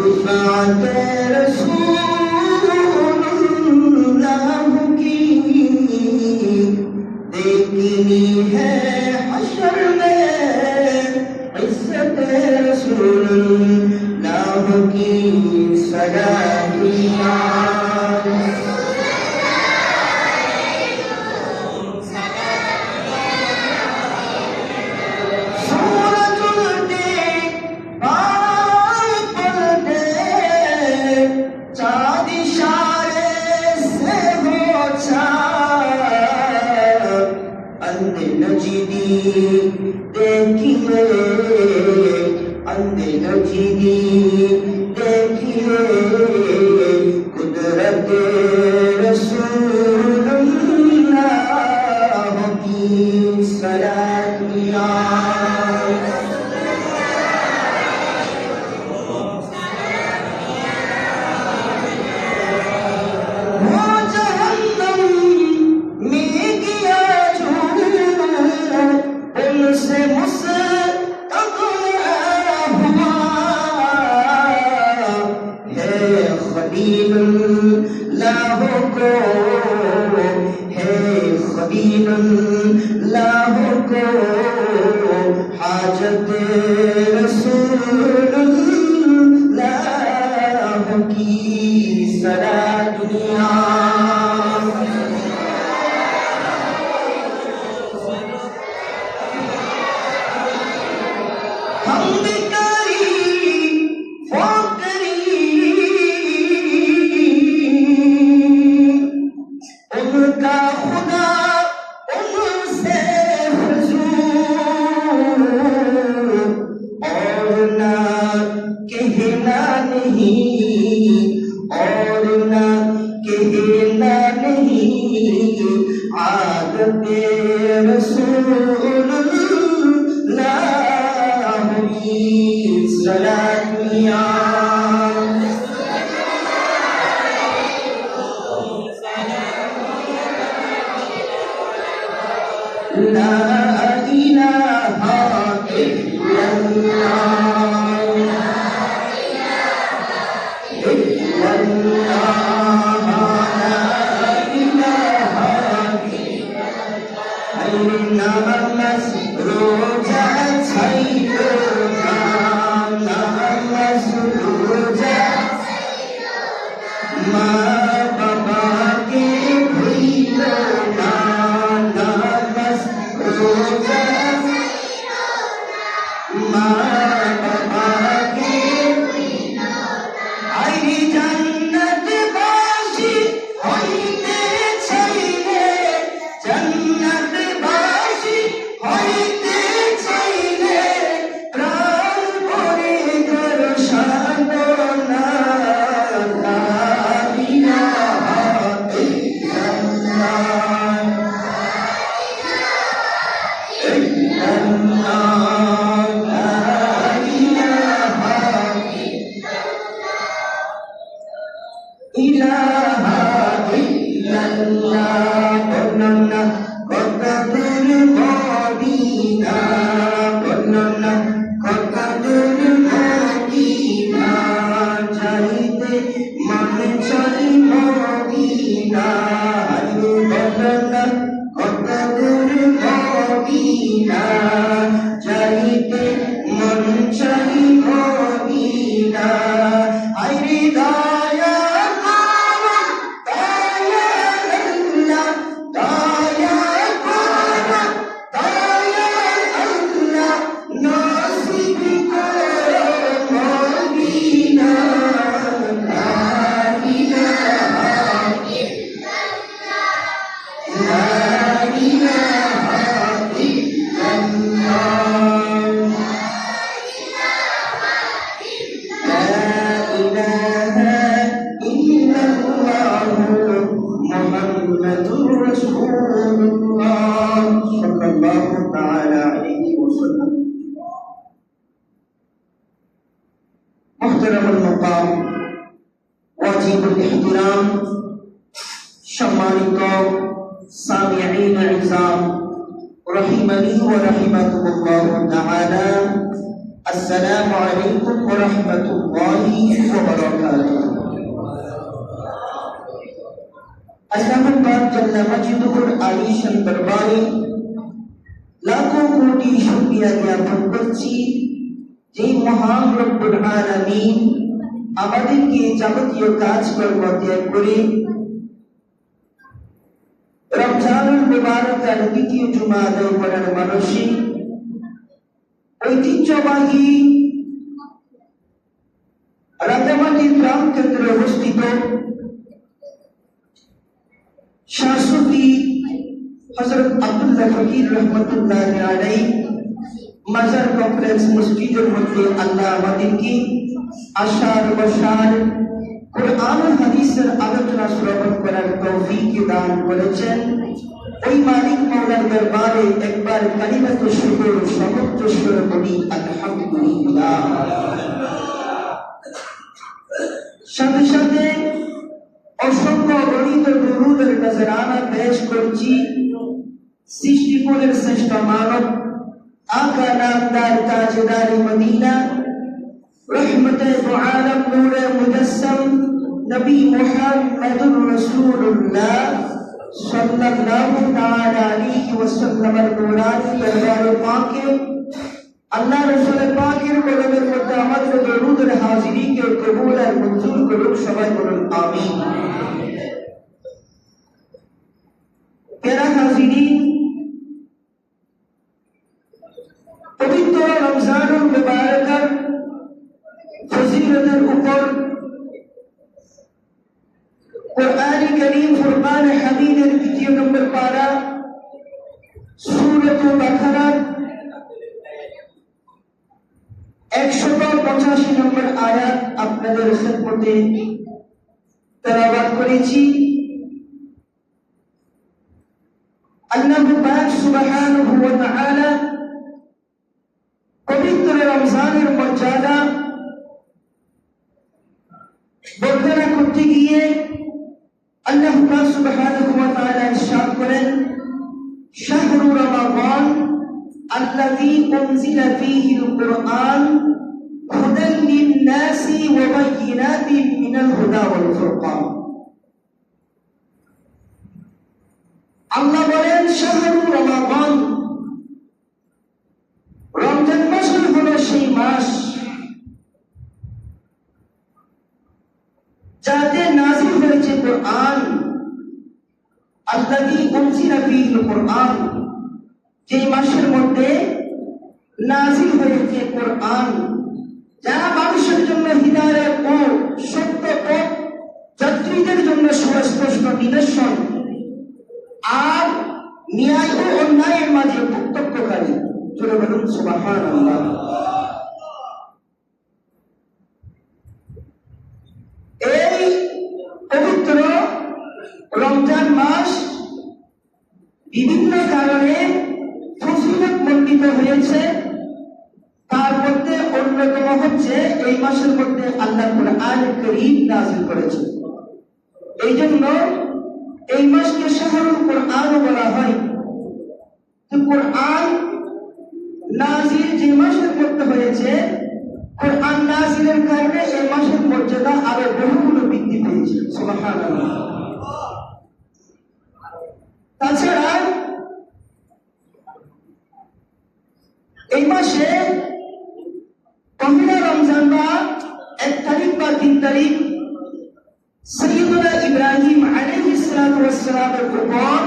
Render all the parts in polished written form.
रिफ़ात रसूलुल्लाह की देखनी है हश्र में, इज़्ज़त रसूलुल्लाह की सलामियाँ। देखिए अंधे नजीदी देखिए कुदरत रसूलुल्लाह की सलामियाँ। हाजत रसूलुल्लाह की सलामियाँ। उनका खुदा उनसे और ना कहना नहीं, और ना कहना नहीं, आदत रसूलुल्लाह की सलामियाँ। ला इलाहा इल्लल्लाह, ला इलाहा इल्लल्लाह, ला इलाहा इल्लल्लाह। रोजा ছাইলো না, নামাজ রোজা মা বাবাকে ভুলো না, নামাজ রোজা মা বাবাকে আইরি জান্নাতবাসী হইতে চাইলে, জান্নাতবাসী হইতে চাইলে প্রাণ ভরে কর সাধনা। লা ইলাহা ইল্লাল্লাহ, ইলাহা ইল্লাল্লাহ। বর্ণনা কত দূর মদিনা, বর্ণনা কত দূর মদিনা, যাইতে মন চাই মদিনা। বর্ণনা কত দূর মদিনা, যাইতে মন চাই মদিনা। আইরে দয়া করো দয়াল আল্লাহ, দয়া করো দয়াল আল্লাহ, নসিব করো মদিনা। লা ইলাহা ইল্লাল্লাহ, লা ইলাহা ইল্লাল্লাহ, লা ইলাহা ইল্লাল্লাহ, মুহাম্মাদুর রাসূলুল্লাহ সাল্লাল্লাহু তাআলা আলাইহি ওয়াসাল্লাম। মুহতারামুল মুকাম ওয়াজিবুল ইহতিরাম সম্মানিত সামিঈন ইজাম রাহিমানি ওয়া রাহিমাকুমুল্লাহ তাআলা আসসালামু আলাইকুম ওয়া রাহমাতুল্লাহি ওয়া বারাকাতুহু। अल्लाह पाक जल्ल मजदुहुल आलीशान दरबारे लाखों कोटि शुक्रिया ज्ञापन करছি যে মহান রব্বুল আলামিন আমাদেরকে যাবতীয় কাজকর্ম ত্যাগ করে রমজানুল মুবারকের দ্বিতীয় জুমা আদায় করার মানসে ঐতিহ্যবাহী রাতামাটি গ্রাম কেন্দ্রে অবস্থিত শাহ সুফি হযরত আব্দুল্লাহ ফকির রহমাতুল্লাহি আলাইহি মাজার কমপ্লেক্স মসজিদের মধ্যে আল্লাহ আমাদেরকে আশার বসার কুরআন ও হাদিসের আলোচনা শ্রবণ করার তৌফিক দান করেছেন। ওই মালিক মাওলার দরবারে একবার কালিমাতু শুকর সমস্ত সুরে বলি আলহামদুলিল্লাহ। সাথে সাথে অসংখ্য গণিত দুরূদের নজরানা পেশ করছি সৃষ্টিকুলের শ্রেষ্ঠ মানব आका नामदार ताजदार मदीना रहमत दो आलम नूर मुजस्सम नबी मुहम्मदुर रसूलुल्लाह सल्लल्लाहु तआला अलैहि वसल्लम नूरानी दरबार पाके अल्लाह रसूल पाकेर कदमेर मध्य आमादेर दरूদের हाजिरीকে কবুল আর মঞ্জুর করুন। সবাই বলুন আমিন। প্যারা হাজিরিন, পবিত্র রমজানুল মুবারকের ফজিলতের উপর কুরআন কারীম ফুরকান হামিদের ২ নম্বর পারা সূরা বাকারা ১৮৫ নম্বর আয়াত আপনাদের খেদমতে তেলাওয়াত করেছি। আল্লাহ পাক সুবহানাহু ওয়া তাআলা পবিত্র রমজানের মর্যাদা বর্ণনা করতে গিয়ে আল্লাহ পাক সুবহানাহু ওয়া তাআলা ইরশাদ করেন, শাহরু রমাদান আল্লাযী উনজিলা ফীহিল কুরআন হুদাল লিন-নাসি ওয়া বায়িনাতিন মিনাল হুদা ওয়াল ফুরকান। আল্লাহ বলেন শাহরু রমাদান, রমজান মাস হলো সেই মাস যাতে নাযিল হয়েছে কোরআন। আল্লাযী উনজিলা ফীহিল কুরআন, যে মাসের মধ্যে নাযিল হয়েছে কোরআন, যা মানুষের জন্য হিদায়াত ও সত্য পথ যাত্রীদের জন্য সুস্পষ্ট নিদর্শন আর ন্যায় ও অন্যায়ের মাঝে পার্থক্যকারী। চলে বলুন সুবহানাল্লাহ। এই পবিত্র রমজান মাস বিভিন্ন কারণে ফজিলত মণ্ডিত হয়েছে। তার মধ্যে অন্যতম হচ্ছে এই মাসের মধ্যে আল্লাহ কুরআন কারীম নাযিল করেছে। এই জন্য এই মাসকে শাহরুল কুরআন বলা হয়। তো কুরআন নাযিল যে মাসের মধ্যে হয়েছে, কুরআন নাযিলের কারণে এই মাসের মর্যাদা আরো বহুগুণ বৃদ্ধি পেয়েছে। সুবহানাল্লাহ। তাছাড়া এই মাসে পহেলা রমজান বা ১ তারিখ বা ৩ তারিখ সাইয়্যিদুনা ইব্রাহিম আলাইহিস সালাতু ওয়াস সালামের উপর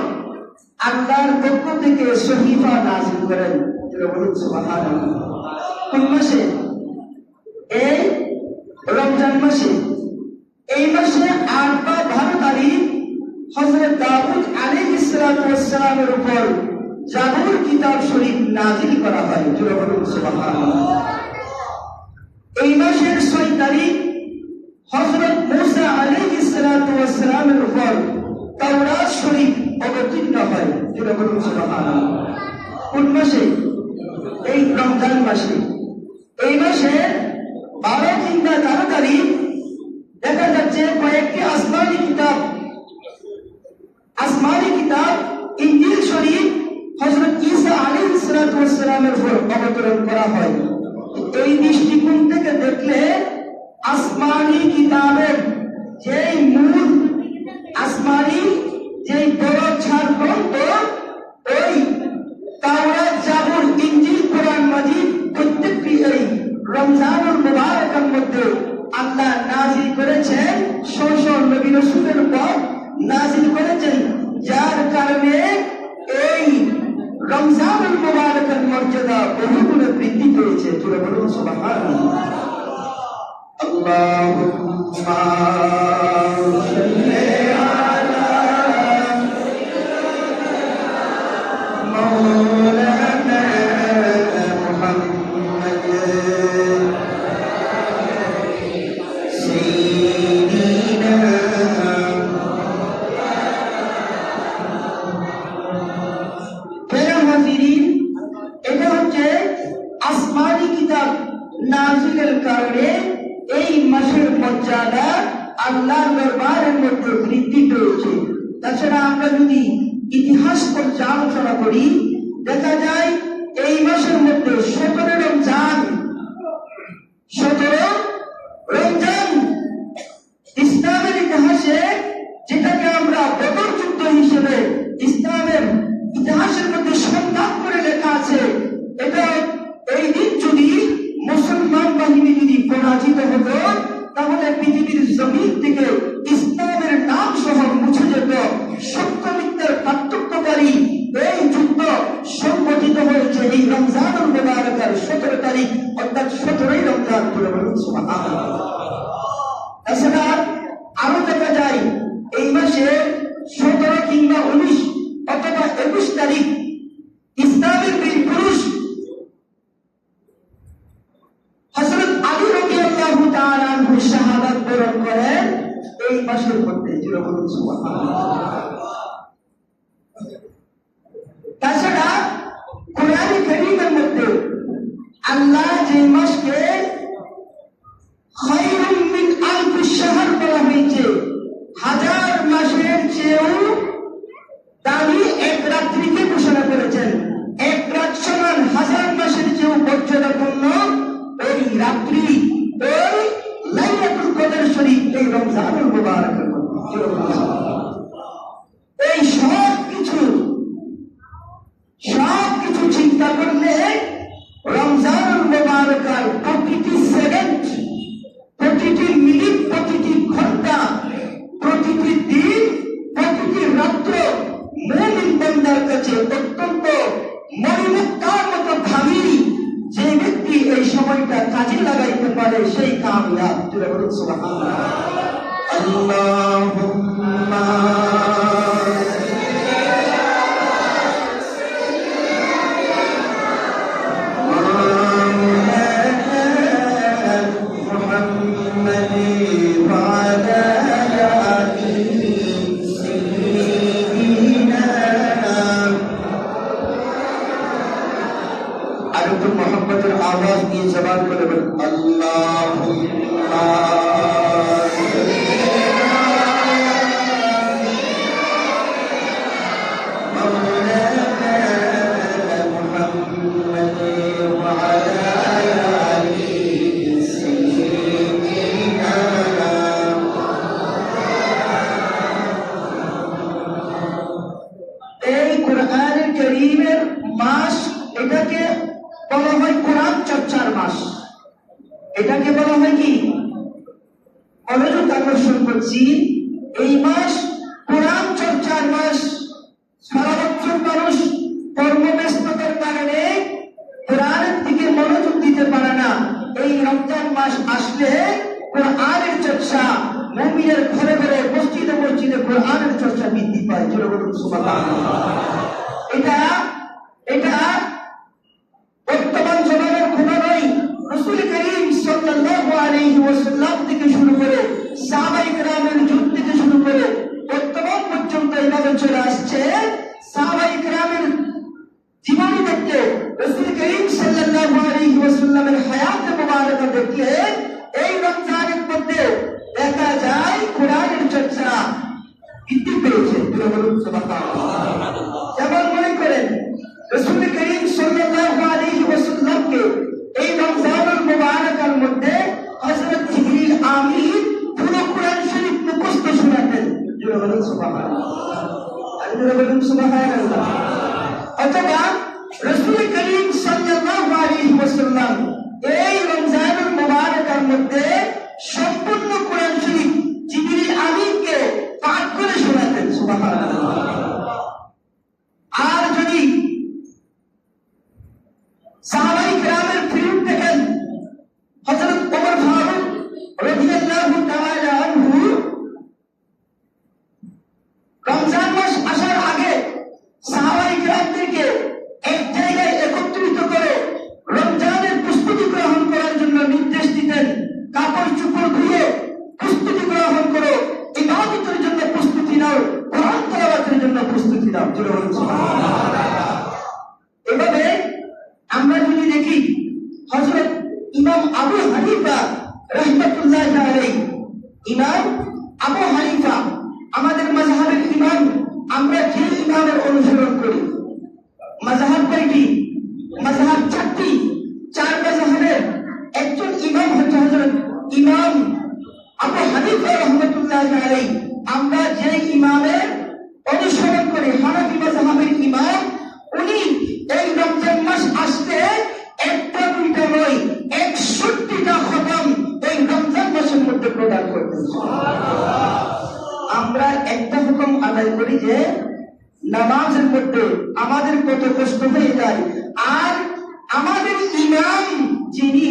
আল্লাহর পক্ষ থেকে সহিফা নাযিল করেন। বলুন সুবহানাল্লাহ। কোন মাসে? এই রমজান মাসে। এই মাসে ৮ বা ১২ তারিখ হযরত দাউদ আলাইহিস সালাতু ওয়াস সালামের উপর জাবুর কিতাব শরীফ নাযিল করা হয়। বলুন সুবহানাল্লাহ। এই মাসের ৬ তারিখ হযরত মূসা আলাইহিস সালাতু ওয়াস সালামের উপর তাওরাত শরীফ অবতীর্ণ হয়। বলুন সুবহানাল্লাহ। কোন মাসে? এই রমজান মাসে। এই মাসে 12 কিংবা তাড়াতাড়ি দেখা যাচ্ছে কয়েকটি আসমানি কিতাব ইনজিল শরীফ হযরত ঈসা আলাইহিস সালাতু ওয়াস সালামের উপর অবতরণ করা হয়। এই দৃষ্টিকোণ থেকে দেখলে আসমানি কিতাবের যেই মূল আসমানি যেই বড় ছাড় গ্রন্থ ওই তাওরাত, জাবুর, ইনজিল, কোরআন মাজিদ প্রত্যেকটি এই রমজানুল মুবারকের মধ্যে আল্লাহ নাযিল করেছেন, শত নবী রাসূলের উপর নাযিল করেছেন, যার কারণে এই রমজানুল মুবারকের মর্যাদা বহুগুণে বৃদ্ধি পেয়েছে। জোরে বলুন সুবহানাল্লাহ। আল্লাহুম্মা সাল্লি আলা মাওলানা মুহাম্মাদ সাইয়্যিদিনা। এটা হচ্ছে আসমানি কিতাব নাযিলের কারণে এই মাসের মর্যাদা আল্লাহর দরবারের মধ্যে বৃদ্ধি পেয়েছে। তাছাড়া আমরা যদি ইতিহাস পর্যালোচনা করি দেখা যায় এই মাসের মধ্যে 17 রমজান ইসলামের ইতিহাসে, যেটাকে আমরা বদর যুদ্ধ হিসেবে ইসলামের ইতিহাসের মধ্যে সংখ্যা করে লেখা আছে, এটা এই দিন যদি মুসলমান বাহিনী যদি পরাজিত হতো তাহলে পৃথিবীর জমিন থেকে ইসলামের নাম সহ মুছে যেত। সত্য মিথ্যার পার্থক্যকারী এই যুদ্ধ সংগঠিত হয়েছে এই রমজানুল মুবারকের 17 তারিখ, অর্থাৎ 17ই রমজান। বলে বলুন সুবহানাল্লাহ। তাছাড়া আরো দেখা যায় এই মাসে 17 কিংবা 19 অথবা 21 তারিখ ইসলামের বীর পুরুষ হযরত আলী রাদিয়াল্লাহু তাআলা আনহু শাহাদাত বরণ করেন এই মাসের মধ্যে। জোরে বলুন সুবহানাল্লাহ। তাছাড়া কোরআনে কারীমের মধ্যে আল্লাহ যে মাসকে খায়রুম মিন আলফি শাহর বলা হয়েছে, হাজার মাসের চেয়েও দামি এক রাত্রিকে ঘোষণা করেছেন। এক রাত সমান হাজার মাসের চেয়েও মর্যাদাপূর্ণ এই রাত্রি, এই লাইলাতুল কদর শরীফ, এই রমজানুল মুবারকের মধ্যে। এই সব কিছু চিন্তা করলে রমজানুল মুবারকের প্রতিটি সেকেন্ড, প্রতিটি মিনিট, প্রতিটি ঘন্টা, প্রতিটি দিন, প্রতিটি রাত্র মুমিন বান্দার কাছে অত্যন্ত মণিমুক্তার মতো দামি। যে ব্যক্তি এই সময়টা কাজে লাগাইতে পারে সেই কামিয়াব। জোরে বলুন সুবহানাল্লাহ। আল্লাহুম্মা मोहम्मद आवाज दिए जबान को लेकर अल्लाहुम्मा এই কোরআনুল কারীমের মাস, এটাকে বলা হয় কোরআন চর্চার মাস। এটাকে বলা হয় কি? মনোযোগ আকর্ষণ করছি, এই মাস কোরআন চর্চার মাস। সারা বছর মানুষ কর্মব্যস্ততার কারণে কোরআনের দিকে মনোযোগ দিতে পারে না। এই রমজান মাস আসলে কোরআনের চর্চা, মুমিনের ঘরে ঘরে, মসজিদে মসজিদে কোরআনের চর্চা বৃদ্ধি পায়। জোরে বলুন সুবহানাল্লাহ। এটা বর্তমান জমানার ঘটনা নয়। রাসূল করিম সাল্লাল্লাহু আলাইহি ওয়াসাল্লাম থেকে শুরু করে সাহাবায়ে কেরামের যুগ থেকে শুরু করে বর্তমান পর্যন্ত এইভাবে চলে আসছে। সাহাবায়ে কেরামের জীবনী দেখতে, রাসূল করিম সাল্লাল্লাহু আলাইহি ওয়াসাল্লামের হায়াত মুবারকা দেখলে এই বলুন সুবহানাল্লাহ। যেমন মনে করেন রাসূল করিম সাল্লাল্লাহু আলাইহি ওয়াসাল্লামকে এই রমজানুল মুবারাকের মধ্যে হযরত জিবরিল আমিন পুরো কোরআন শরীফ মুখস্থ শোনাতেন। জোরে বলুন সুবহানাল্লাহ। আর জোরে বলুন সুবহানাল্লাহ। অথবা রাসূল করিম সাল্লাল্লাহু আলাইহি ওয়াসাল্লাম এই রমজানুল মুবারাকের মধ্যে সম্পূর্ণ কোরআন শরীফ জিবরিল আমিনকে পাঠ করে শোনাতেন। সুবহানাল্লাহ। আর যদি সাহাবায়ে কেরামের ফিরত দেখেন হযরত ওমর ফারুক রাদিয়াল্লাহু তাআলা আনহু রমজান মাস আসার আগে সাহাবায়ে কেরামদেরকে এক জায়গায় একত্রিত করে রমজানের প্রস্তুতি গ্রহণ করার জন্য নির্দেশ দিতেন। কাপড় চোপড় ধুয়ে প্রস্তুতি গ্রহণ করো, ইবাদতের জন্য প্রস্তুতি নাও, কোরআন তেলাওয়াতের জন্য প্রস্তুতি নাও। জোরে বলুন সুবহানাল্লাহ। এভাবে আমরা যদি দেখি হযরত ইমাম আবু হানিফা রাহমাতুল্লাহি আলাইহি, ইমাম আবু হানিফা আমাদের মাযহাবের ইমাম। আমরা যে ইমামের অনুসরণ করি, মাযহাব কয়টি? মাযহাব চারটি। চার মাযহাবের একজন ইমাম হচ্ছে হযরত ইমাম আবু হানিফা রাহমাতুল্লাহি আলাইহি। আমরা যে ইমামের অনুসরণ করি হানাফি মাযহাবের ইমাম, উনি এই রমজান মাস আসতে একটা দুইটা নয় 61টা খতম এই রমজান মাসের মধ্যে প্রদান করতেন। আমরা একটা হুকুম আদায় করি যে নামাজের মধ্যে আমাদের কত কষ্ট হয়ে যায়, আর আমাদের ইমাম যিনি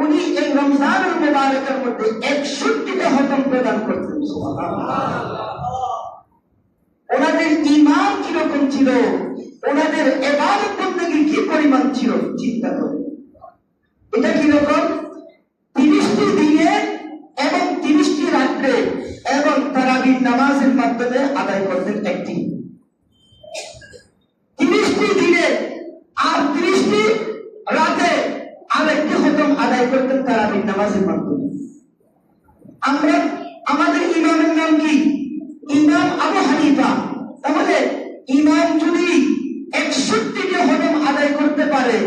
উনি এই রমজানুল মুবারাকের মধ্যে 61টা খতম প্রদান করতেন। ওনাদের ইমাম কিরকম ছিল, ওনাদের ইবাদত বন্দেগী কি পরিমাণ ছিল চিন্তা করুন। এটা কিরকম? 30টি দিনে এবং 30টি রাত্রে এবং তারাবির নামাজের মাধ্যমে আদায় করতেন একটি, 30টি দিনে আর 30টি রাতে আরেকটি খতম আদায় করতেন তারাবির নামাজের মাধ্যমে। আমরা আমাদের ইমামের নাম কি? ইমাম আবু হানিফা। তাহলে ইমাম যদি 61টি খতম আদায় করতে পারে,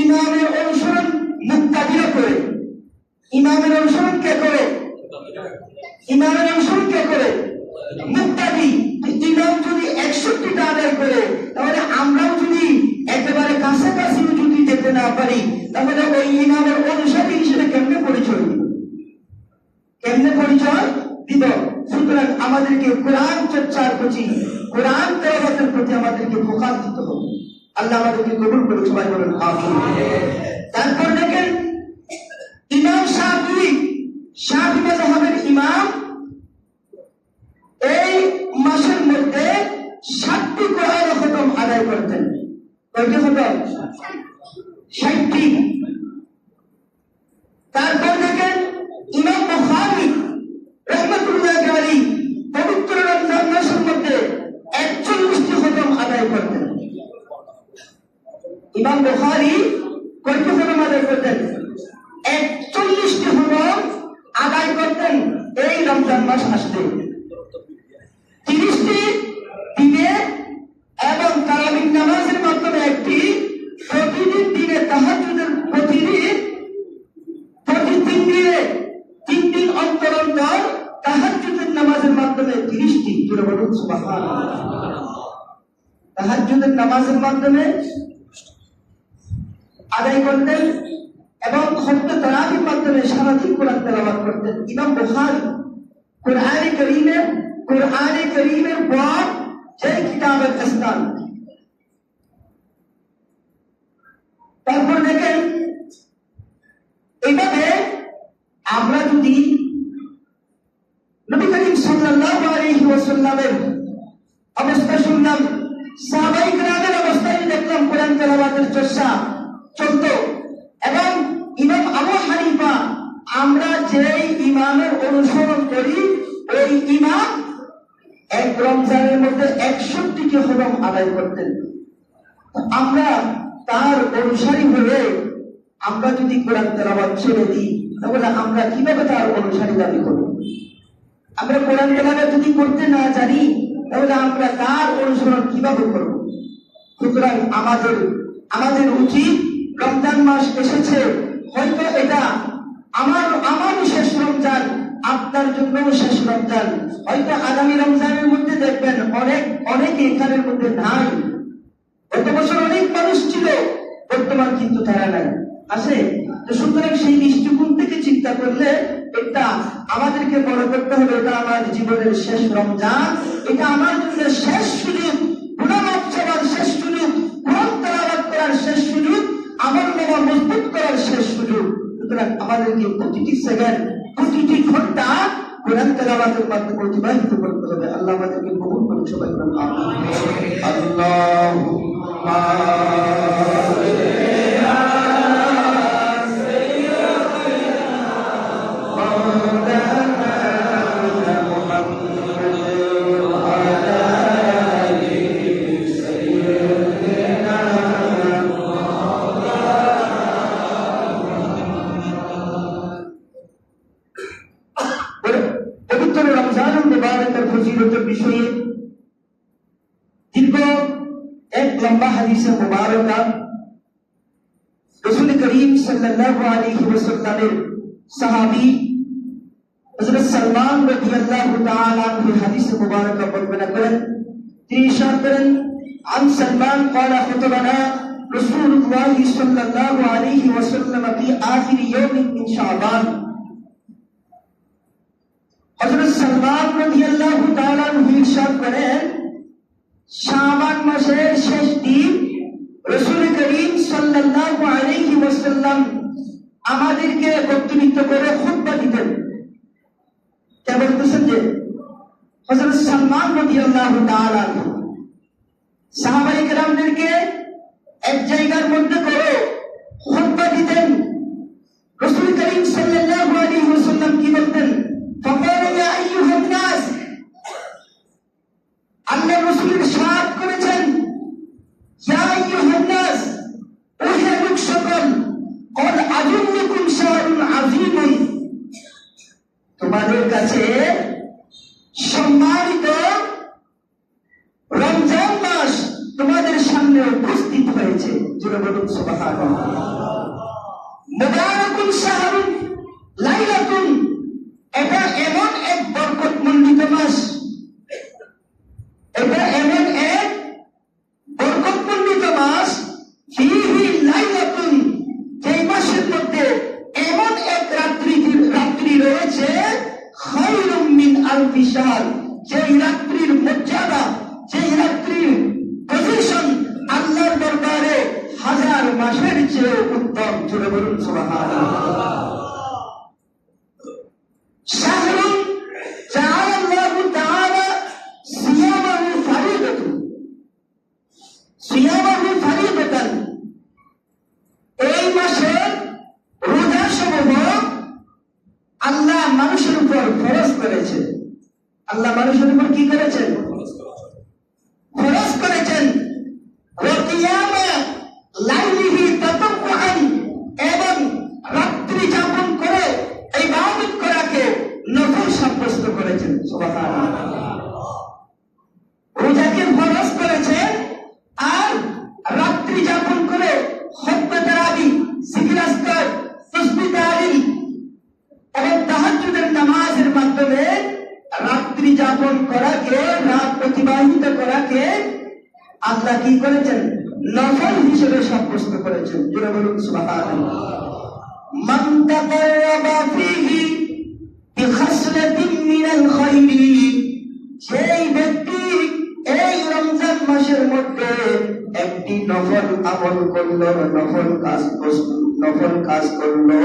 ইমামের অনুসরণ মুক্তাদিও করে। ইমামের অনুসরণ কে করে? ইমামের অনুসরণ কে করে? মুক্তাদি। ইমাম যদি 61টা আদায় করে, তাহলে আমরাও যদি একেবারে কাছাকাছি যদি যেতে না পারি, তাহলে ওই ইমামের অনুসারী হিসেবে কেমনে পরিচয় দিব? কেমনে পরিচয় দিব? সুতরাং আমাদেরকে কোরআন চর্চার প্রতি, কোরআন তেলাওয়াতের প্রতি আমাদেরকে ফোকাস দিতে হবে। আল্লাহ আমাদেরকে কবুল করুন, সবাই বলুন আমিন। তারপর দেখেন ইমাম শাফিঈ, শাফিঈ মাযহাবের ইমাম এই মাসের মধ্যে 60টি কোরআন খতম আদায় করতেন। কয়টি খতম? 60টি। তারপর দেখেন ইমাম বুখারী রাহমাতুল্লাহি আলাইহি পবিত্র রমজান মাসের মধ্যে 41টি খতম আদায় করতেন। ইমাম বুখারী কয়টি খতম আদায় করতেন? 41টি খতম আদায় করতেন এই রমজান মাস আসতে। 30টি দিনে এবং তারাবির নামাজের মাধ্যমে একটি, প্রতিদিন দিনে তাহাজ্জুদের প্রতি 3 দিনে 3 দিন অন্তর অন্তর তাহাজ্জুদের নামাজের মাধ্যমে 30টি। জোরে বলুন সুবহানাল্লাহ। তাহাজ্জুদের নামাজের মাধ্যমে আদায় করতেন এবং খতমে তারাবির মাধ্যমে সারাদিন কোরআন তেলাওয়াত করতেন। ইমাম বুখারী কোরআনে কারীমের পর যে কিতাবের স্থান। তারপর দেখেন এইভাবে আমরা যদি নবী করিম সাল্লাল্লাহু আলাইহি ওয়াসাল্লামের অবস্থা শুনলাম, সাহাবায়ে কেরামের অবস্থায় দেখলাম কোরআন তেলাওয়াতের চর্চা চলত। এবং ইমাম আবু হানিফা, আমরা যেই ইমামের অনুসরণ করি ওই ইমাম এক রমজানের মধ্যে 61টি খতম আদায় করতেন। আমরা তার অনুসারী হয়ে আমরা যদি কোরআন তেলাওয়াত ছেড়ে দিই, তাহলে আমরা কিভাবে তার অনুসারী দাবি করব? আমরা কোরআন তেলাওয়াত যদি করতে না জানি, তাহলে আমরা তার অনুসরণ কিভাবে করব? সুতরাং আমাদের উচিত, রমজান মাস এসেছে, হয়তো এটা আমারও শেষ রমজান, আপনার জন্য শেষ রমজান, হয়তো আগামী রমজানের মধ্যে দেখবেন অনেকে এখানের মধ্যে নাই। গত বছর অনেক মানুষ ছিল, বর্তমান কিন্তু তারা নাই, আছে। তো সুতরাং সেই দৃষ্টিকোণ থেকে চিন্তা করলে এটা আমাদেরকে মনে করতে হবে, এটা আমার জীবনের শেষ রমজান, এটা আমার জন্য শেষ সুযোগ, গুনাহ মাফ চাওয়ার শেষ সুযোগ, কোরআন তেলাওয়াত করার শেষ সুযোগ, আমল নামা মজবুত করার শেষ সুযোগ। সুতরাং আমাদেরকে প্রতিটি সেকেন্ড, প্রতিটি ঘন্টা কোরআন তেলাওয়াতের মাধ্যমে অতিবাহিত করতে হবে। আল্লাহ আমাদেরকে কবুল করুন, সবাই বলুন আমিন। আল্লাহুম্মা পবিত্র রমজান মুবারকের ফজিলতের বিষয়ে দীর্ঘ এক লম্বা হাদিসে মুবারকা রাসূল করিম সাল্লাল্লাহু আলাইহি ওয়াসাল্লামের সাহাবী হযরত সালমান রাদিয়াল্লাহু তাআলা আনহু হাদিসে মুবারকা বর্ণনা করেন। তিনি ইরশাদ করেন, আন সালমান قال خطبنا رسول الله صلى الله عليه وسلم في آخر يوم من شعبان। হযরত সালমান রাদিয়াল্লাহু তাআলা আনহু ইরশাদ করেন, শাবান মাসের শেষ দিন রাসূল করিম সাল্লাল্লাহু আলাইহি ওয়াসাল্লাম আমাদেরকে একত্রিত করে খুতবা দিতেন। কে বলতেছেন? যে হযরত সালমান রাদিয়াল্লাহু তাআলা আনহু সাহাবায়ে কেরামদেরকে এক জায়গার মধ্যে করে খুতবা দিতেন। রাসূল করিম সাল্লাল্লাহু আলাইহি ওয়াসাল্লাম কি বলতেন? فقال يا أيها الناس, আল্লাহ রাসূল ইরশাদ করেছেন, ইয়া আইয়ুহান নাস, ওহে লোক সকল, قد أظنكم شهر عظيم, তোমাদের কাছে সম্মানিত রমজান মাস তোমাদের সামনে উপস্থিত হয়েছে। জোরে বলুন সুবহানাল্লাহ। মুবারাকুন শাহরুন লাইলাতুন, এটা এমন এক বরকতমণ্ডিত মাস, এটা এমন এক বরকতমণ্ডিত মাস, ফীহি লাইলাতুন, যে মাসের মধ্যে এমন এক রাত্রি রয়েছে, খায়রুম মিন আলফি শাহর, যে রাত্রির মর্যাদা, যে রাত্রির পজিশন আল্লাহর দরবারে হাজার মাসের চেয়ে উত্তম। জোরে বলুন সুবহানাল্লাহ। শাহরুন জাআলা আল্লাহু তাআলা সিয়ামাহু ফারিদাতান, এই মাসে রোজা সমূহ আল্লাহ মানুষের উপর ফরজ করেছে। আল্লাহ মানুষের উপর কি করেছেন? ফরজ করেছেন। ওয়া কিয়ামা লাইলিহি তাতাওয়ান, এবং রাত্রি যাপন করে ইবাদত করাকে নফল সাব্যস্ত করেছেন। সুবহানাল্লাহ। রোজাকে ফরজ করেছেন, আর রাত্রি যাপন করে খুতবা তারাবি, জিকির আজকার, তাসবিহ তাহলিল এবং তাহাজ্জুদের নামাজের মাধ্যমে রাত্রি যাপন করাকে, রাত অতিবাহিত করাকে আল্লাহ কি করেছেন? নফল হিসেবে সাব্যস্ত করেছেন। জোরে বলুন সুবহানাল্লাহ। মান তাকাররাবা ফীহি বিখাসলাতিন মিনাল খায়রি, সেই ব্যক্তি এই রমজান মাসের মধ্যে একটি নফল আমল করলো, নফল কাজ করলো,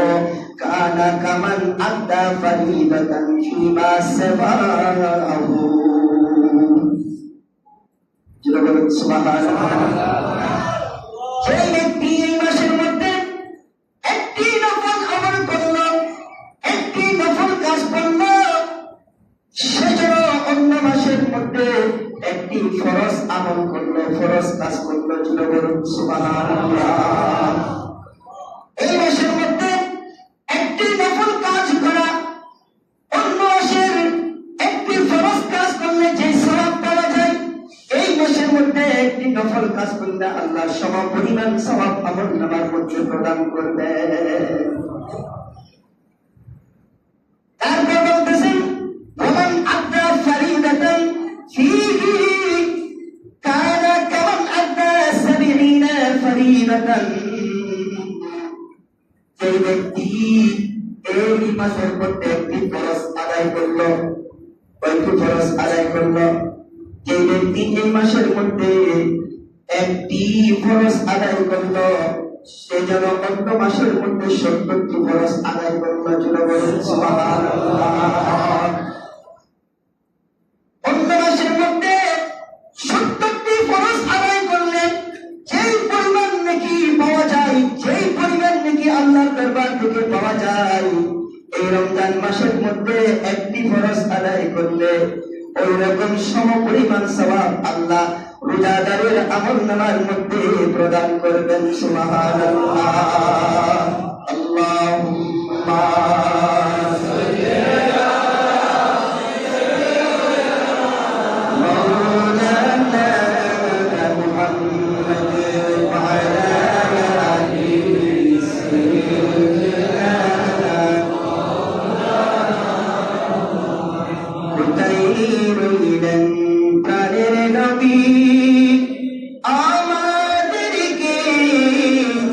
কানা কামান আদা ফারিদাতান ফীমা সাবাহু। জোরে বলুন সুবহানাল্লাহ। সেই ব্যক্তি এই মাসের মধ্যে একটি নফল আমল করলো, একটি নফল কাজ করলো, সেজন্য অন্য মাসের মধ্যে একটি ফরজ আমল করলো, ফরজ কাজ করলো। জোরে বলুন সুবহানাল্লাহ। এই মাসের মধ্যে একটি নফল কাজ করা, অন্য মাসের একটি ফরজ কাজ করলে যে সওয়াব পাওয়া যায়, সফল কাজ করলে আল্লাহ সমপরিমাণ সওয়াব আমলনামার মধ্যে প্রদান করবে। তারপর বলতেছেন ওমান আদা ফরিদাতান ফীহি কানা কামান আদা 70 ফরিদাতান। যে ব্যক্তি এই মাসের মধ্যে একটি ফরজ আদায় করলো, কয়টি ফরজ আদায় করলো? যে ব্যক্তি এই মাসের মধ্যে একটি ফরজ আদায় করলো, সে যেন অন্য মাসের মধ্যে 70টি ফরজ আদায় করলো। জোরে বলুন সুবহানাল্লাহ। অন্য মাসের মধ্যে 70টি ফরজ আদায় করলে যেই পরিমাণ নেকি পাওয়া যায়, যেই পরিমাণ নেকি আল্লাহর দরবার থেকে পাওয়া যায়, এই রমজান মাসের মধ্যে একটি ফরজ আদায় করলে ওই রকম সমপরিমাণ সওয়াব আল্লাহ রোজাদারের আমলনামার মধ্যে প্রদান করবেন। সুবহানাল্লাহ। আল্লাহুম্মা সাল্লি আলা মাওলানা মুহাম্মাদ ওয়া আলা আলি সাইয়্যিদিনা রইলেন প্রাণের নবী আমাদেরকে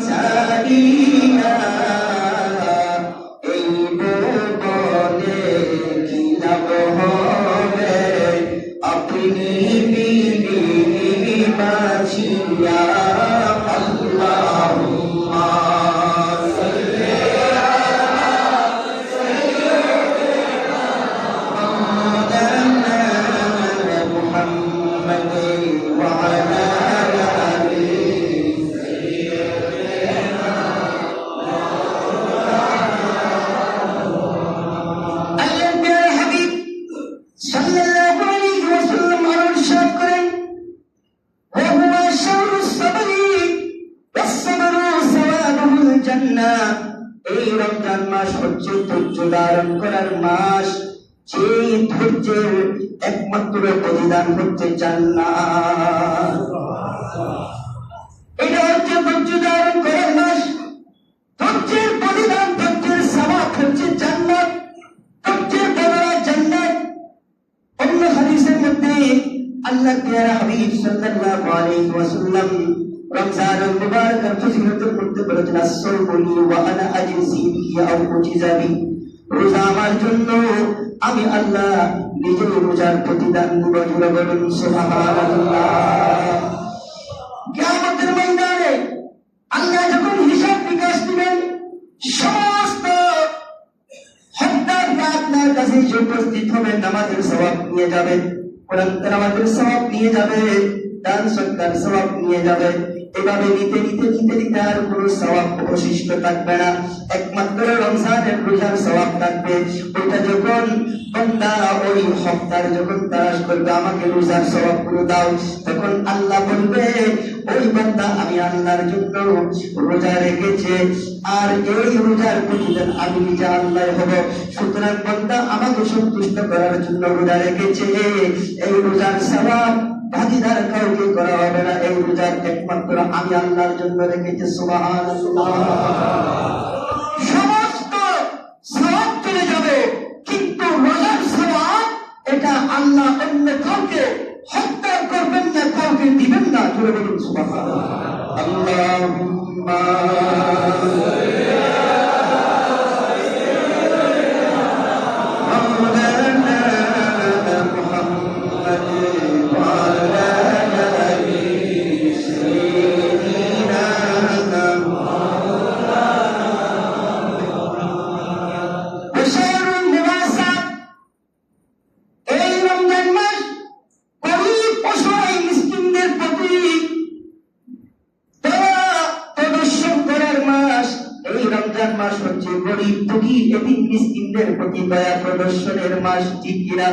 ছাড়িয়া, এই বলে কি লাভ হবে আপনি বিনি বাঁচিয়া। আল্লাহুম্মা সাল্লি এই রমজান মাস হচ্ছে ধৈর্য ধারণ করার মাস। যে ধৈর্যের একমাত্র প্রতিদান হচ্ছে জান্নাত। এটা হচ্ছে ধৈর্য ধারণ করার মাস। ধৈর্যের প্রতিদান, ধৈর্যের সওয়াব হচ্ছে জান্নাত, ধৈর্যের বদলা জান্নাত। অন্য হাদিসের মধ্যে আল্লাহর প্রিয় হাবিব সাল্লাল্লাহু আলাইহি ওয়াসাল্লাম রমজানুল মুবারকের ফজিলতের মধ্যে বলেছেন as-sawmu লি ওয়া আনা আজজি বিহি আও উজিজা বিহি। রোজা আমার জন্য, আমি আল্লাহ নিজে রোজার প্রতিদান দেব। জোরে বলুন সুবহানাল্লাহ। কিয়ামতের ময়দানে আল্লাহ যখন হিসাব নিকাশ দিবেন, সমস্ত হকদাররা আপনার কাছে উপস্থিত হবেন, নামাজের সওয়াব নিয়ে যাবেন, কোরআন তেলাওয়াতের সওয়াব নিয়ে যাবে, দান সদকার সওয়াব নিয়ে যাবে। এভাবে নিতে নিতে নিতে নিতে আর কোনো সওয়াব অবশিষ্ট থাকবে না, একমাত্র রমজানের রোজার সওয়াব থাকবে। ওইটা যখন বান্দা ওই হকদার যখন তালাশ করবে আমাকে রোজার সওয়াবগুলো দাও, তখন আল্লাহ বলবে ওই বান্দা আমি আল্লাহর জন্য রোজা রেখেছে, আর এই রোজার প্রতিদান আমি নিজে আল্লাহ হব। সুতরাং বান্দা আমাকে সন্তুষ্ট করার জন্য রোজা রেখেছে, এই রোজার সওয়াব ভাগিদার কাউকে করা হবে না, এই রোজার একমাত্র আমি আল্লাহর জন্য রেখেছি। সুবহানাল্লাহ। সমস্ত সওয়াব চলে যাবে, কিন্তু রোজার সওয়াব এটা আল্লাহ অন্য কাউকে হত্যা করবেন না, কাউকে দিবেন না। জোরে বলুন সুবহানাল্লাহ। আল্লাহুম্মা মাস হচ্ছে গরিব দুঃখী এতিম মিসকিনদের প্রতি দয়া প্রদর্শনের মাস, ঠিক কিনা?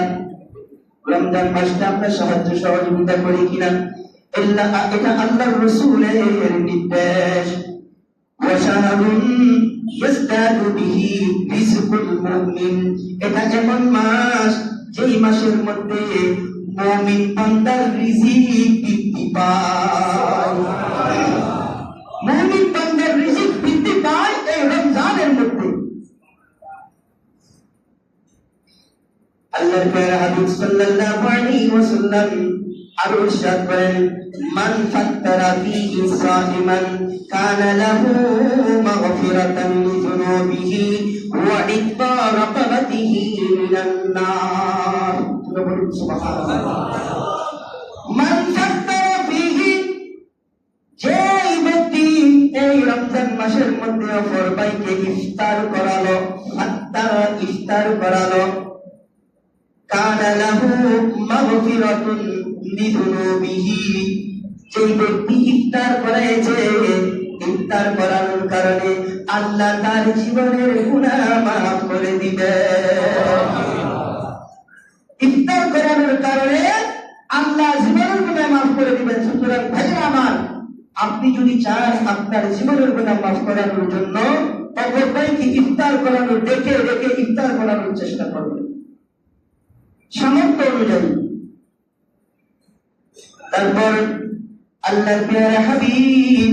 রমজান মাসটা আমরা সাহায্য সহযোগিতা করি কিনা? এটা আল্লাহর রাসূলের নির্দেশ। ওয়াশাহরুন ইয়াজদাদু বিহি রিজকুল মুমিন, এটা এমন মাস যেই মাসের মধ্যে মুমিন বান্দার রিজিক বৃদ্ধি পায়। মুমিন বান্দার রিজিক বৃদ্ধি পায় এই রমজানের মধ্যে। আল্লাহর প্রিয় হাবিব সাল্লাল্লাহু আলাইহি ওয়াসাল্লাম আরো ইরশাদ করেন, মান ফাত্তারা ফীহি সাইমান কানা লাহু মাগফিরাতান লিযুনুবিহি ওয়া ইত্তা রাকাবাতিহি মিনান নার। সুবহানাল্লাহ। মান ফাত্তারা ফীহি, যে ব্যক্তি এই রমজান মাসের মধ্যে অপর ভাইকে ইফতার করালো, ফাত্তারা ইফতার করালো, কানা লাহু মাগফিরাতুন লিযুনুবিহি, যে ব্যক্তি ইফতার করেছে, ইফতার করানোর কারণে আল্লাহ তার জীবনের গুনাহ মাফ করে দিবে। ইফতার করানোর কারণে আল্লাহ জীবনের গুনাহ মাফ করে দিবেন। সুতরাং ভাইরা আমার, আপনি যদি চান আপনার জীবনের গুনাহ মাফ করানোর জন্য অপর ভাইকে ইফতার করানোর, ডেকে ডেকে ইফতার করানোর চেষ্টা করবেন সামর্থ্য অনুযায়ী। তারপর আল্লাহর প্রিয় হাবিব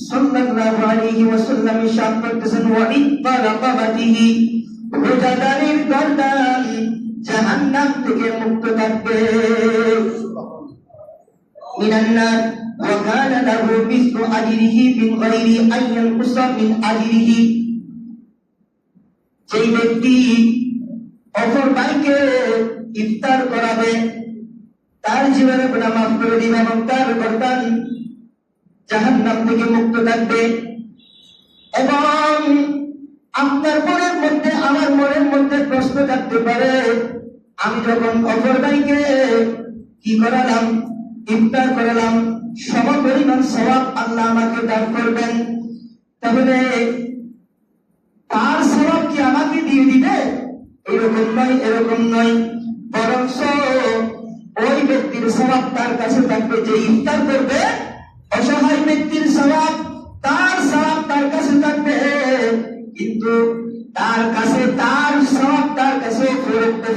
সাল্লাল্লাহু আলাইহি ওয়াসাল্লাম ইরশাদ করতেছেন, ওয়া ইত্তা রাকাবাতিহি, রোজাদারের গর্দান জাহান্নাম থেকে মুক্ত থাকবে, মিনান নার, ওয়া কানা লাহু মিসলু আজরিহি মিন গায়রি আন ইয়ানকুসা মিন আজরিহি, যেই ব্যক্তি অপর ভাইকে ইফতার করাবে তার জীবনে গুনাহ মাফ করে দিবে এবং তার গর্দান জাহান্নাম থেকে মুক্ত থাকবে। এবং আপনার মনের মধ্যে, আমার মনের মধ্যে প্রশ্ন থাকতে পারে, আমি যখন অপর ভাইকে কি করালাম, ইফতার করালাম, সমপরিমাণ সওয়াব আল্লাহ আমাকে দান করবেন, তাহলে তার সওয়াব কি আমাকে দিয়ে দিবে? এরকম নয়, এরকম নয়, বরং ওই ব্যক্তির সওয়াব তার কাছে থাকবে যে ইফতার করবে, অসহায় ব্যক্তির সওয়াব, তার সওয়াব তার কাছে থাকবে, কিন্তু তার কাছে তার সওয়াব তার কাছে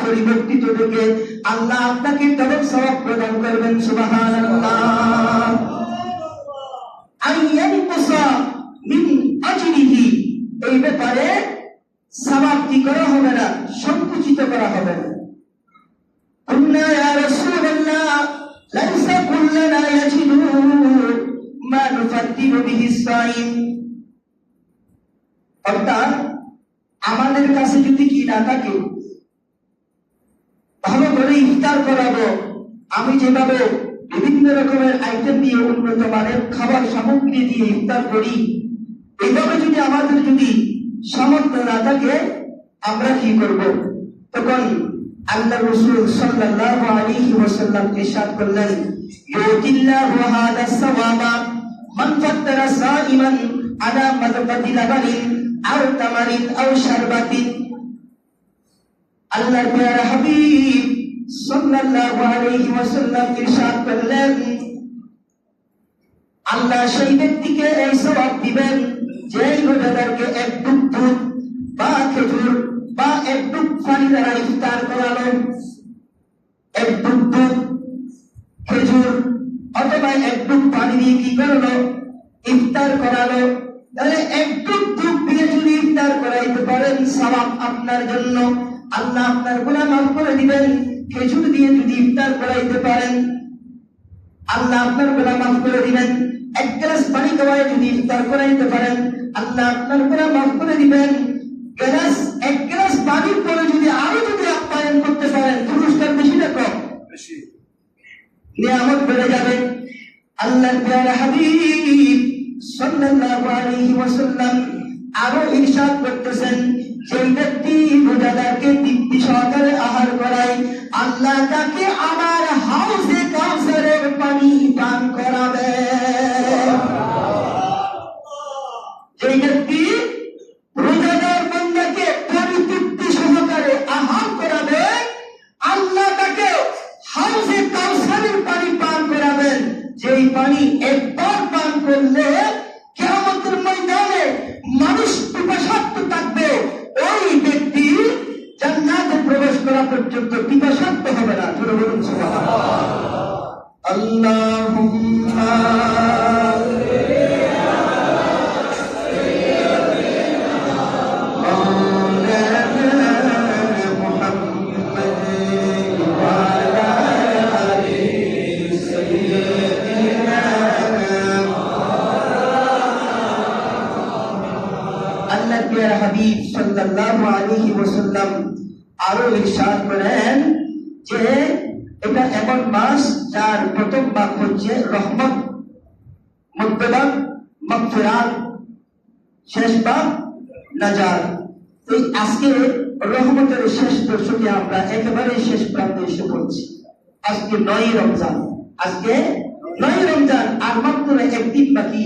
পরিবর্তিত থেকে আল্লাহ আপনাকে তবে সওয়াব প্রদান করবেন। সুবহানাল্লাহ। আইয়ানকুসা মিন আজরিহি, এই ব্যাপারে সওয়াব কি করা হবে না, সংকুচিত করা হবে না। কুল্লা ইয়া রাসূলুল্লাহ লাইসা কুল্লানা ইয়াজিদু মা নুফাত্তিরু বিহি সাইম, অর্থাৎ আমাদের কাছে যদি কি না থাকে, ভালো করে ইফতার করাবো, আমি যেভাবে বিভিন্ন রকমের আইটেম দিয়ে উন্নত মানের খাবার সামগ্রী দিয়ে ইফতার করি, এইভাবে যদি আমাদের যদি সামর্থ্য না থাকে, আমরা কি করব? তখন আল্লাহ রাসূল সাল্লাল্লাহু আলাইহি ওয়াসাল্লাম ইরশাদ করলেন, ইউতিল্লাহু হাদা সাওয়াবা মান ফাত্তারা সাইমান আলা মাযবাতি লাবানিন আও তামারিন আও শারবাতিন। আল্লাহর প্রিয় হাবিব সাল্লাল্লাহু আলাইহি ওয়াসাল্লাম ইরশাদ করলেন, আল্লাহ সেই ব্যক্তিকে এই সওয়াব দিবেন যে রোজাদারকে এক টুক দুধ বা খেজুর বা এক টুক পানি দ্বারা ইফতার করালো, এক টুক দুধ, খেজুর অথবা এক টুক পানি দিয়ে কি করলো, ইফতার করালো। তাহলে এক টুক দুধ দিয়ে যদি ইফতার করাইতে পারেন, সওয়াব আপনার জন্য, আল্লাহ আপনার গুনাহ মাফ করে দিবেন। খেজুর দিয়ে যদি ইফতার করাইতে পারেন, আল্লাহ আপনার গুনাহ মাফ করে দিবেন। এক গ্লাস পানি খাওয়ায় যদি ইফতার করাইতে পারেন, আল্লাহ আপনার গুনাহ মাফ করে দিবেন। এক গ্লাস পানির পরে যদি আরো যদি আপ্যায়ন করতে পারেন, পুরস্কার বেশি না কম? বেশি, নিয়ামত বেড়ে যাবে। আল্লাহর প্রিয় হাবিব সাল্লাল্লাহু আলাইহি ওয়াসাল্লাম আরো ইরশাদ করতেছেন, সেই ব্যক্তি রোজাদারকে তৃপ্তি সহকারে আহার করায়, আল্লাহ তাকে আমার হাউজে কাউসারের পানি পান করাবে। যেই ব্যক্তি রোজাদার বান্দাকে তৃপ্তি সহকারে আহার করাবে, আল্লাহ তাকে হাউজে কাউসারের পানি পান করাবেন, যেই পানি একবার পান করলে কিয়ামতের ময়দানে মানুষ পিপাসার্থ থাকবে, ওই ব্যক্তি জান্নাতে প্রবেশ করা পর্যন্ত পিপাসার্থ হবে না। বলুন সুবহানাল্লাহ। আল্লাহুম্মা সাল্লাম আরো ইরশাদ করেন যে এটা এমন মাস যার প্রথম ভাগ হচ্ছে রহমত, মধ্যভাগ মাগফিরাত, শেষ ভাগ নাজাত। এই আজকে রহমতের শেষ দর্শকে আমরা একেবারে শেষ প্রান্তে এসে পড়ছি। আজকে 9 রমজান, আজকে 9 রমজান, আর মাত্র একদিন বাকি।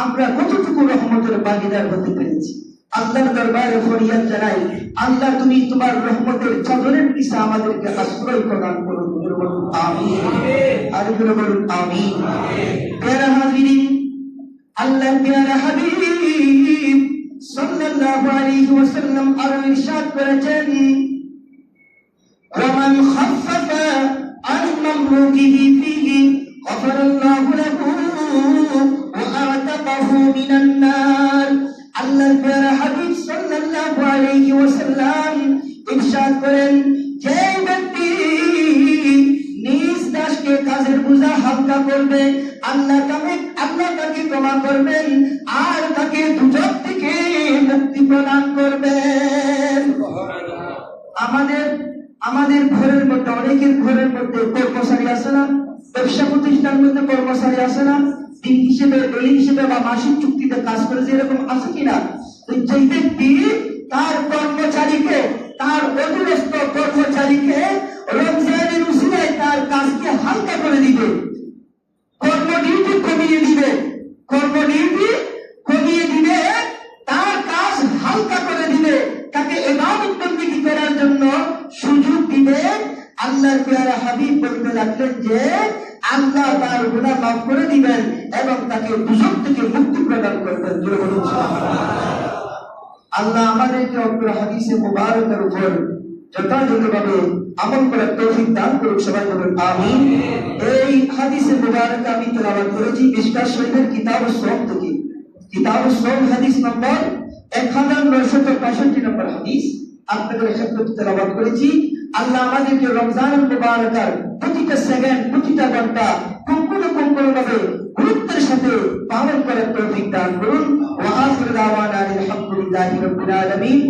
আমরা কতটুকু রহমতের ভাগীদার হতে পেরেছি? আল্লাহর দরবারে ফরিয়াদ জানাই, আল্লাহ তুমি তোমার রহমতের চাদরের নিচে আমাদেরকে আশ্রয় প্রদান করুন। বলুন আমিন, আর বলুন আমিন। প্যারা হাজিরিন, আল্লাহ প্যারা হাবিব সাল্লাল্লাহু আলাইহি ওয়াসাল্লাম আরো ইরশাদ করেছেন, ওয়ামান খাফফা আন মামলুকিহি ফিহি গফারাল্লাহু লাহু ওয়া আতাকাহু মিনান নার। আল্লাহর প্যারা হাবিব সাল্লাল্লাহু আলাইহি ওয়াসাল্লাম ইরশাদ করেন, যে ব্যক্তি নিজ দাসকে কাজের বোঝা হালকা করবে, আল্লাহ তাকে ক্ষমা করবেন আর তাকে দুজক থেকে মুক্তি প্রদান করবেন। আমাদের ঘরের মধ্যে, অনেকের ঘরের মধ্যে কর্মচারী আছে না? ব্যবসা প্রতিষ্ঠানের মধ্যে কর্মচারী আছে না? দিন হিসেবে, ডেলি হিসেবে বা মাসিক চুক্তিতে কাজ করে, যেরকম আছে কিনা? যে ব্যক্তি তার কর্মচারীকে, তার অধীনস্থ কর্মচারীকে রমজানের উসিলায় তার কাজকে হালকা করে দিবে, কর্ম ডিউটি কমিয়ে দিবে, তার কাজ হালকা করে দিবে, তাকে ইবাদত বন্দেগী করার জন্য সুযোগ দিবে। আল্লাহর প্যারা হাবিব বলতে লাগলেন যে আল্লাহ তার গুনাহ মাফ করে দিবেন এবং তাকে দুজক থেকে মুক্তি প্রদান করবেন। জোরে বলুন সুবহানাল্লাহ। আল্লাহ আমাদেরকে অপর হাদিসে মুবারকের উপর যথাযথভাবে আমল করার তৌফিক দান করুন। সবাই বলুন আমিন। এই হাদিসে মুবারক আমি তেলাওয়াত করেছি মিশকাত শরীফের কিতাবুস সওম থেকে। কিতাবুস সওম হাদিস নম্বর 1965 নম্বর হাদিস আপনাদের খেদমতে তেলাওয়াত করেছি। আল্লাহ আমাদেরকে রমজানুল মুবারকার প্রতিটা সেকেন্ড, প্রতিটা ঘন্টা কোন ভাবে গুরুত্বের সাথে পালন করার তৌফিক দান করুন। ওয়া আখিরু দাওয়ানা আলহামদুলিল্লাহি রাব্বিল আলামিন।